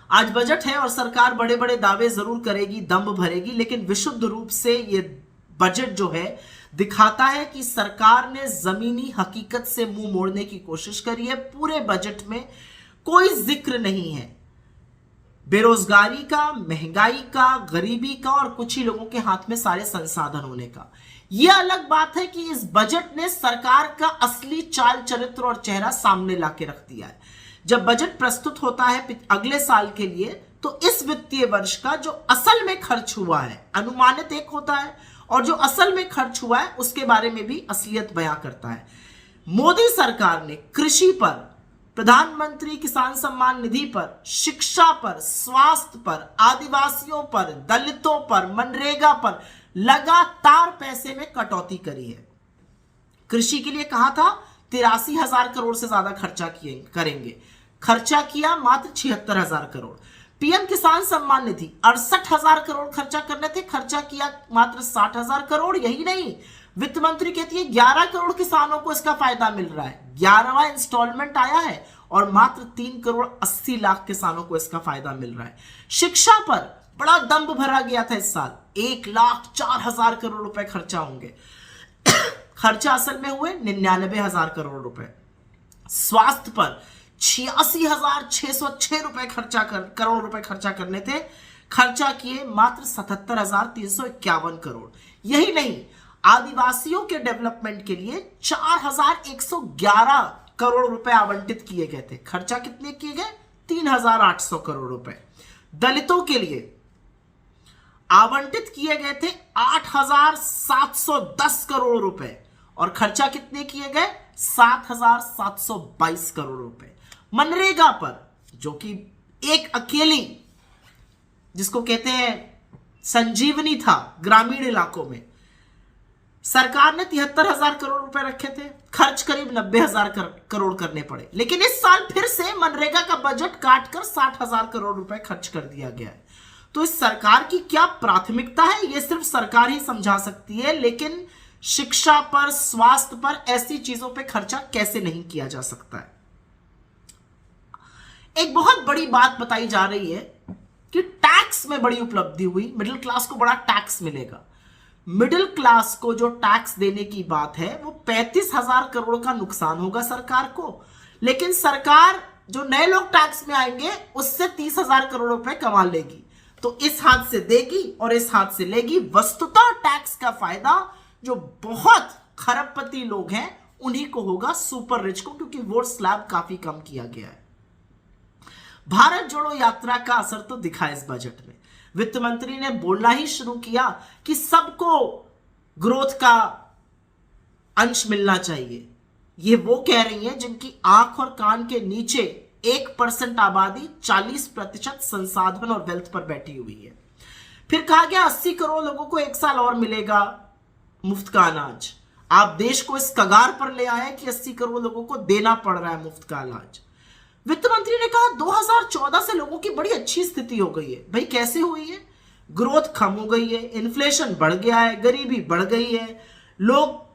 आज बजट है और सरकार बड़े बड़े दावे जरूर करेगी, दम भरेगी, लेकिन विशुद्ध रूप से ये बजट जो है दिखाता है कि सरकार ने जमीनी हकीकत से मुंह मोड़ने की कोशिश करी है। पूरे बजट में कोई जिक्र नहीं है बेरोजगारी का, महंगाई का, गरीबी का और कुछ ही लोगों के हाथ में सारे संसाधन होने का। यह अलग बात है कि इस बजट ने सरकार का असली चाल चरित्र और चेहरा सामने लाके रख दिया है। जब बजट प्रस्तुत होता है अगले साल के लिए, तो इस वित्तीय वर्ष का जो असल में खर्च हुआ है, अनुमानित एक होता है, और जो असल में खर्च हुआ है उसके बारे में भी असलियत बयां करता है। मोदी सरकार ने कृषि पर, प्रधानमंत्री किसान सम्मान निधि पर, शिक्षा पर, स्वास्थ्य पर, आदिवासियों पर, दलितों पर, मनरेगा पर लगातार पैसे में कटौती करी है। कृषि के लिए कहा था 83,000 करोड़ से ज्यादा खर्चा करेंगे, खर्चा किया मात्र 76,000 करोड़। पीएम किसान सम्मान निधि 68,000 करोड़ खर्चा करने थे, खर्चा किया मात्र 60,000 करोड़। यही नहीं, वित्त मंत्री कहती है 11 करोड़ किसानों को इसका फायदा मिल रहा है, 11वां इंस्टॉलमेंट आया है और मात्र 3 करोड़ 80 लाख किसानों को इसका फायदा मिल रहा है। शिक्षा पर बड़ा दंभ भरा गया था इस साल, 1,04,000 करोड़ रुपए खर्चा होंगे, खर्चा असल में हुए 99,000 करोड़ रुपए। स्वास्थ्य पर 86,606 करोड़ रुपए खर्चा करने थे, खर्चा किए मात्र 77,351 करोड़। यही नहीं, आदिवासियों के डेवलपमेंट के लिए 4,111 करोड़ रुपए आवंटित किए गए थे, खर्चा कितने किए गए? 3,800 करोड़ रुपए। दलितों के लिए आवंटित किए गए थे 8,710 करोड़ रुपए और खर्चा कितने किए गए? 7,722 करोड़ रुपए। मनरेगा पर, जो कि एक अकेली, जिसको कहते हैं संजीवनी था ग्रामीण इलाकों में, सरकार ने 73,000 करोड़ रुपए रखे थे, खर्च करीब 90,000 करोड़ करने पड़े। लेकिन इस साल फिर से मनरेगा का बजट काटकर 60,000 करोड़ रुपए खर्च कर दिया गया है। तो इस सरकार की क्या प्राथमिकता है, यह सिर्फ सरकार ही समझा सकती है, लेकिन शिक्षा पर, स्वास्थ्य पर, ऐसी चीजों पे खर्चा कैसे नहीं किया जा सकता है। एक बहुत बड़ी बात बताई जा रही है कि टैक्स में बड़ी उपलब्धि हुई, मिडिल क्लास को बड़ा टैक्स मिलेगा। मिडिल क्लास को जो टैक्स देने की बात है वो 35,000 करोड़ का नुकसान होगा सरकार को, लेकिन सरकार जो नए लोग टैक्स में आएंगे उससे 30,000 करोड़ रुपए कमा लेगी। तो इस हाथ से देगी और इस हाथ से लेगी। वस्तुतः टैक्स का फायदा जो बहुत खरबपति लोग हैं उन्हीं को होगा, सुपर रिच को, क्योंकि वोट स्लैब काफी कम किया गया है। भारत जोड़ो यात्रा का असर तो दिखा इस बजट में। वित्त मंत्री ने बोलना ही शुरू किया कि सबको ग्रोथ का अंश मिलना चाहिए। ये वो कह रही हैं जिनकी आंख और कान के नीचे 1% आबादी 40% संसाधन और वेल्थ पर बैठी हुई है। फिर कहा गया 80 करोड़ लोगों को 1 साल और मिलेगा मुफ्त का अनाज। आप देश को इस कगार पर ले आए कि 80 करोड़ लोगों को देना पड़ रहा है मुफ्त का अनाज। वित्त मंत्री ने कहा 2014 से लोगों की बड़ी अच्छी स्थिति हो गई है। भाई कैसे हुई है? ग्रोथ कम हो गई है, इन्फ्लेशन बढ़ गया है, गरीबी बढ़ गई है, लोग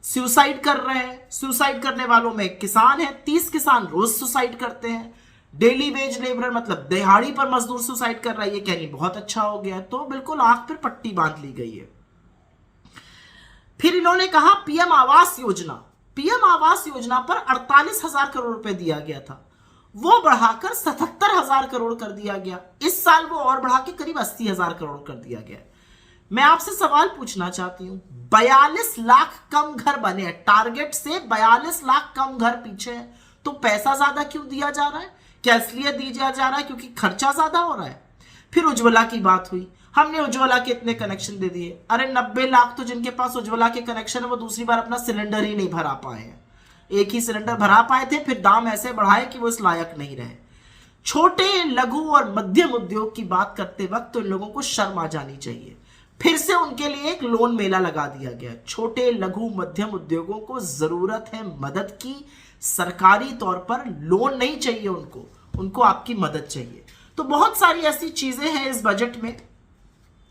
सुसाइड कर रहे हैं। सुसाइड करने वालों में एक किसान है, 30 किसान रोज सुसाइड करते हैं। डेली वेज लेबर मतलब दिहाड़ी पर मजदूर सुसाइड कर रहा है। ये कहनी बहुत अच्छा हो गया, तो बिल्कुल आंख पर पट्टी बांध ली गई है। फिर इन्होंने कहा पीएम आवास योजना पर 48,000 करोड़ रुपए दिया गया था, वो बढ़ाकर 77,000 करोड़ कर दिया गया। इस साल वो और बढ़ा के करीब 80,000 करोड़ कर दिया गया। मैं आपसे सवाल पूछना चाहती हूं, 42 लाख कम घर बने हैं, टारगेट से 42 लाख कम घर पीछे है, तो पैसा ज्यादा क्यों दिया जा रहा है? क्या इसलिए दिया जा रहा है क्योंकि खर्चा ज्यादा हो रहा है? फिर उज्ज्वला की बात हुई, हमने उज्ज्वला के इतने कनेक्शन दे दिए। अरे 90 लाख तो जिनके पास उज्ज्वला के कनेक्शन है वो दूसरी बार अपना सिलेंडर ही नहीं भरा पाए हैं। एक ही सिलेंडर भरा पाए थे, फिर दाम ऐसे बढ़ाए कि वो इस लायक नहीं रहे। छोटे, लघु और मध्यम उद्योग की बात करते वक्त तो इन लोगों को शर्म आ जानी चाहिए। फिर से उनके लिए एक लोन मेला लगा दिया गया। छोटे, लघु, मध्यम उद्योगों को जरूरत है मदद की, सरकारी तौर पर लोन नहीं चाहिए उनको आपकी मदद चाहिए। तो बहुत सारी ऐसी चीजें हैं इस बजट में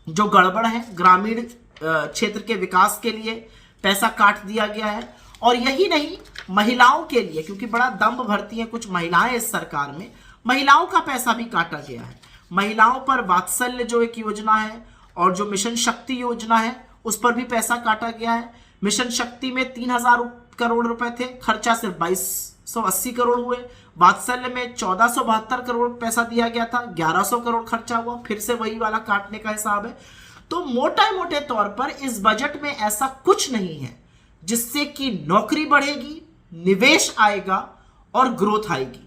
जो गड़बड़ है। ग्रामीण क्षेत्र के विकास के लिए पैसा काट दिया गया है, और यही नहीं, महिलाओं के लिए, क्योंकि बड़ा दम्भ भरती हैं कुछ महिलाएं इस सरकार में, महिलाओं का पैसा भी काटा गया है। महिलाओं पर वात्सल्य जो एक योजना है और जो मिशन शक्ति योजना है उस पर भी पैसा काटा गया है। मिशन शक्ति में 3000 करोड़ रुपए थे, खर्चा सिर्फ 2280 करोड़ हुए। वात्सल्य में 1472 करोड़ पैसा दिया गया था, 1100 करोड़ खर्चा हुआ, फिर से वही वाला काटने का हिसाब है। तो मोटे तौर पर इस बजट में ऐसा कुछ नहीं है जिससे कि नौकरी बढ़ेगी, निवेश आएगा और ग्रोथ आएगी।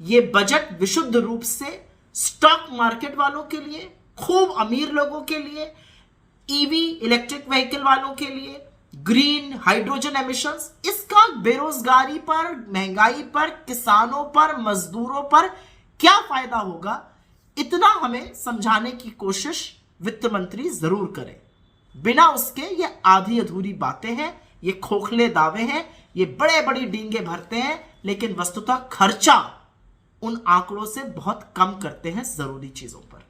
ये बजट विशुद्ध रूप से स्टॉक मार्केट वालों के लिए, खूब अमीर लोगों के लिए, ईवी इलेक्ट्रिक व्हीकल वालों के लिए, ग्रीन हाइड्रोजन एमिशंस, इसका बेरोजगारी पर, महंगाई पर, किसानों पर, मजदूरों पर क्या फायदा होगा, इतना हमें समझाने की कोशिश वित्त मंत्री जरूर करें। बिना उसके ये आधी अधूरी बातें हैं, ये खोखले दावे हैं, ये बड़े बड़ी डींगे भरते हैं, लेकिन वस्तुतः खर्चा उन आंकड़ों से बहुत कम करते हैं जरूरी चीजों पर।